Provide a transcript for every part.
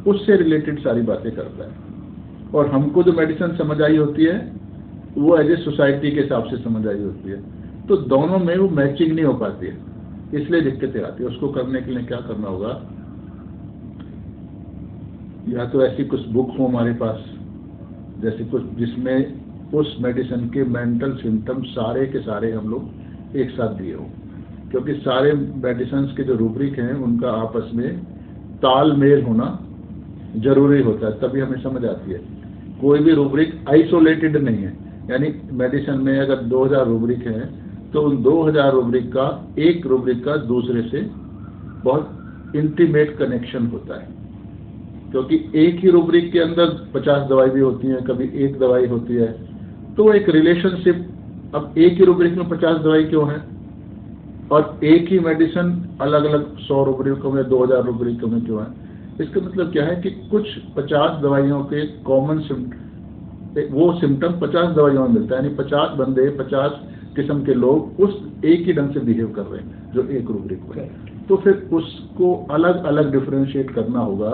उससे रिलेटेड सारी बातें करता है। और हमको जो मेडिसिन समझ आई होती है वो एज ए सोसाइटी के हिसाब से समझ आई होती है। तो दोनों में वो मैचिंग नहीं हो पाती है, इसलिए दिक्कतें आती है। उसको करने के लिए क्या करना होगा, या तो ऐसी कुछ बुक हो हमारे पास जैसे कुछ जिसमें उस मेडिसिन के मेंटल सिम्टम्स सारे के सारे हम लोग एक साथ दिए हों, क्योंकि सारे मेडिसिन के जो रूब्रिक हैं उनका आपस में तालमेल होना जरूरी होता है, तभी हमें समझ आती है। कोई भी रूब्रिक आइसोलेटेड नहीं है, यानी मेडिसिन में अगर 2000 रूब्रिक हैं तो उन 2000 रूब्रिक का एक रूब्रिक का दूसरे से बहुत इंटीमेट कनेक्शन होता है, क्योंकि एक ही रूब्रिक के अंदर 50 दवाई भी होती हैं, कभी एक दवाई होती है, तो एक रिलेशनशिप। अब एक ही रूब्रिक में 50 दवाई क्यों है और एक ही मेडिसिन अलग अलग 100 रूब्रिकों में 2000 रूब्रिकों में क्यों है? इसका मतलब क्या है कि कुछ 50 दवाइयों के कॉमन वो सिम्टम 50 दवाइयों में मिलता है, यानी 50 बंदे 50 किस्म के लोग उस एक ही ढंग से बिहेव कर रहे हैं जो एक रूब्रिक में। तो फिर उसको अलग अलग डिफरेंशिएट करना होगा,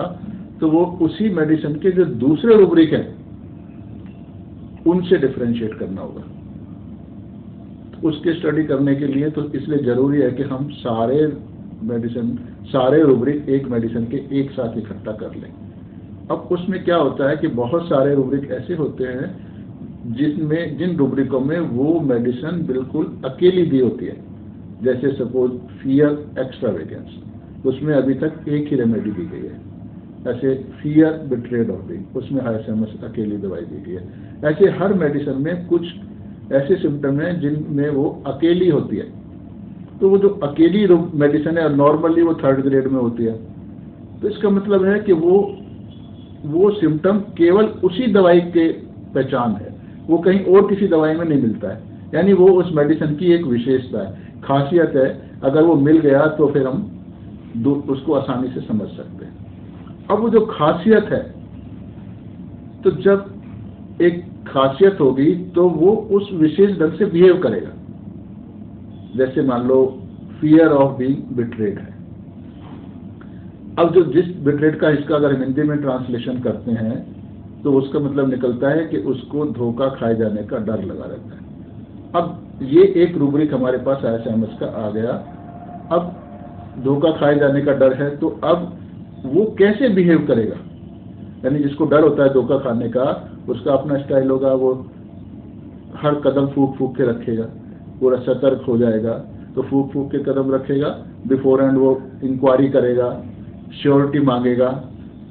तो वो उसी मेडिसिन के जो दूसरे रूब्रिक हैं उनसे डिफरेंशिएट करना होगा। उसके स्टडी करने के लिए तो इसलिए जरूरी है कि हम सारे मेडिसिन सारे रूब्रिक एक मेडिसिन के एक साथ इकट्ठा कर लें। अब उसमें क्या होता है कि बहुत सारे रूब्रिक ऐसे होते हैं जिन रूब्रिकों में वो मेडिसिन बिल्कुल अकेली दी होती है, जैसे सपोज फियर एक्स्ट्रावेगेंस, उसमें अभी तक एक ही रेमेडी दी गई है। ऐसे फियर बिट्रेड ऑफ बीइंग, उसमें हाइसेमस अकेली दवाई दी गई है। ऐसे हर मेडिसिन में कुछ ऐसे सिम्टम हैं जिनमें वो अकेली होती है। तो वो जो अकेली मेडिसिन है नॉर्मली वो 3rd ग्रेड में होती है, तो इसका मतलब है कि वो सिम्टम केवल उसी दवाई के पहचान है, वो कहीं और किसी दवाई में नहीं मिलता है, यानी वो उस मेडिसिन की एक विशेषता है, खासियत है। अगर वो मिल गया तो फिर हम उसको आसानी से समझ सकते हैं। अब वो जो खासियत है, तो जब एक खासियत होगी तो वो उस विशेष ढंग से बिहेव करेगा। जैसे मान लो फियर ऑफ बीइंग बिट्रेड है। अब जो जिस बिट्रेड का इसका अगर हिंदी में ट्रांसलेशन करते हैं तो उसका मतलब निकलता है कि उसको धोखा खाए जाने का डर लगा रहता है। अब ये एक रूब्रिक हमारे पास आइसोमस का आ गया। अब धोखा खाए जाने का डर है, तो अब वो कैसे बिहेव करेगा, यानी जिसको डर होता है धोखा खाने का, उसका अपना स्टाइल होगा, वो हर कदम फूक फूक के रखेगा, पूरा सतर्क हो जाएगा, तो फूक फूक के कदम रखेगा, बिफोर एंड वो इंक्वायरी करेगा, श्योरिटी मांगेगा।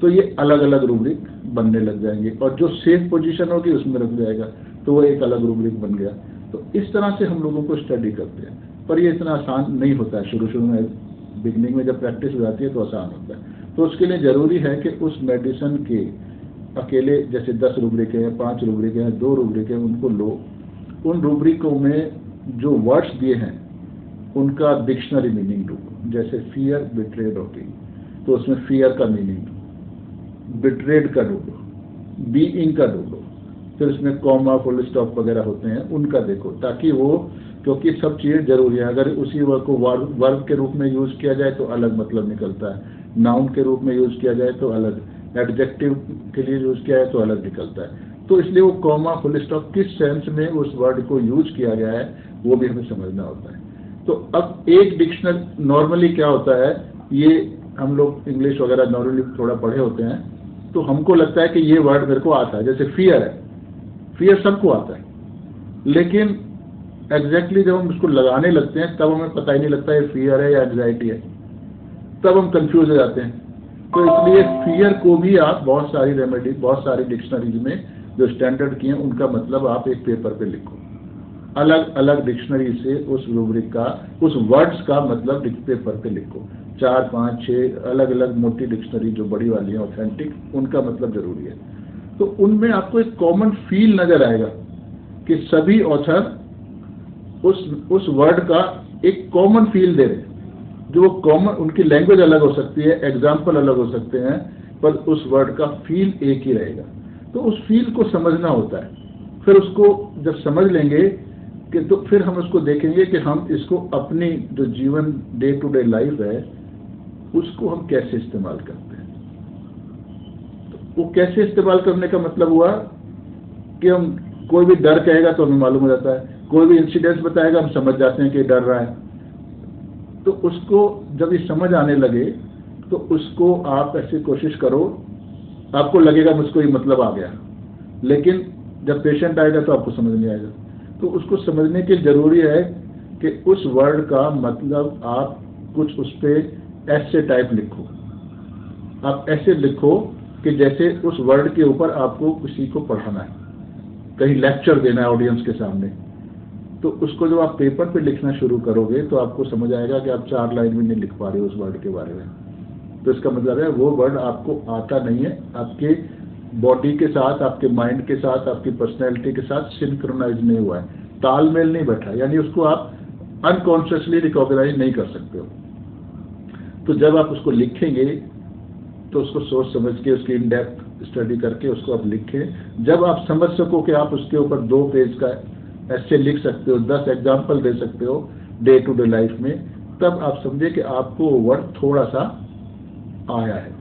तो ये अलग अलग रूब्रिक बनने लग जाएंगे, और जो सेफ पोजीशन होगी उसमें रख जाएगा, तो वो एक अलग रूब्रिक बन गया। तो इस तरह से हम लोगों को स्टडी करते हैं, पर ये इतना आसान नहीं होता है। शुरू में बिगनिंग में जब प्रैक्टिस हो जाती है तो आसान होता है। तो उसके लिए ज़रूरी है कि उस मेडिसिन के अकेले जैसे 10 रूब्रिक है, 5 रूब्रिक है, 2 रूब्रिक है, उनको लो, उन रूब्रिकों में जो वर्ड्स दिए हैं उनका डिक्शनरी मीनिंग ढूंढो। जैसे फियर बिट्रेड होती, तो उसमें फियर का मीनिंग, बिट्रेड का ढूंढो, बीइंग का ढूंढो, फिर उसमें कॉमा फुल स्टॉप वगैरह होते हैं उनका देखो, ताकि वो, क्योंकि सब चीज़ें जरूरी है। अगर उसी वर्ड को वर्ब के रूप में यूज़ किया जाए तो अलग मतलब निकलता है, नाउन के रूप में यूज़ किया जाए तो अलग, एडजेक्टिव के लिए यूज़ किया है तो अलग निकलता है। तो इसलिए वो कॉमा फुल स्टॉप किस सेंस में उस वर्ड को यूज किया गया है वो भी हमें समझना होता है। तो अब एक डिक्शनरी नॉर्मली क्या होता है, ये हम लोग इंग्लिश वगैरह नॉर्मली थोड़ा पढ़े होते हैं, तो हमको लगता है कि ये वर्ड मेरे को आता है। जैसे फियर है, फियर सबको आता है, लेकिन एग्जैक्टली जब हम उसको लगाने लगते हैं तब हमें पता ही नहीं लगता है फियर है या एंजाइटी है, तब हम कंफ्यूज हो जाते हैं। तो इसलिए फियर को भी आप बहुत सारी रेमेडी, बहुत सारी डिक्शनरीज में जो स्टैंडर्ड किए हैं उनका मतलब आप एक पेपर पे लिखो, अलग अलग डिक्शनरी से उस रूब्रिक का, उस वर्ड्स का मतलब पेपर पे लिखो। 4, 5, 6 अलग अलग मोटी डिक्शनरी जो बड़ी वाली है ऑथेंटिक, उनका मतलब जरूरी है। तो उनमें आपको एक कॉमन फील नजर आएगा कि सभी ऑथर उस वर्ड का एक कॉमन फील दे रहे हैं, जो कॉमन, उनकी लैंग्वेज अलग हो सकती है, एग्जाम्पल अलग हो सकते हैं, पर उस वर्ड का फील एक ही रहेगा। तो उस फील को समझना होता है। फिर उसको जब समझ लेंगे कि तो फिर हम उसको देखेंगे कि हम इसको अपनी जो जीवन डे टू डे लाइफ है उसको हम कैसे इस्तेमाल करते हैं। वो कैसे इस्तेमाल करने का मतलब हुआ कि हम कोई भी डर कहेगा तो हमें मालूम हो जाता है, कोई भी इंसिडेंस बताएगा हम समझ जाते हैं कि डर रहा है। तो उसको जब ये समझ आने लगे तो उसको आप ऐसे कोशिश करो, आपको लगेगा मुझको ये मतलब आ गया, लेकिन जब पेशेंट आएगा तो आपको समझ नहीं आएगा। तो उसको समझने के जरूरी है कि उस वर्ड का मतलब आप कुछ उस पर ऐसे टाइप लिखो, आप ऐसे लिखो कि जैसे उस वर्ड के ऊपर आपको किसी को पढ़ाना है, कहीं लेक्चर देना है ऑडियंस के सामने। तो उसको जब आप पेपर पे लिखना शुरू करोगे तो आपको समझ आएगा कि आप 4 लाइन में नहीं लिख पा रहे हो उस वर्ड के बारे में। तो इसका मतलब है वो वर्ड आपको आता नहीं है, आपके बॉडी के साथ, आपके माइंड के साथ, आपकी पर्सनैलिटी के साथ सिंक्रोनाइज नहीं हुआ है, तालमेल नहीं बैठा, यानी उसको आप अनकॉन्शियसली रिकॉग्नाइज नहीं कर सकते हो। तो जब आप उसको लिखेंगे तो उसको सोच समझ के, उसकी इन डेप्थ स्टडी करके उसको आप लिखें। जब आप समझ सको कि आप उसके ऊपर 2 पेज का ऐसे लिख सकते हो, 10 एग्जाम्पल दे सकते हो डे टू डे लाइफ में, तब आप समझे कि आपको वर्ड थोड़ा सा आया है।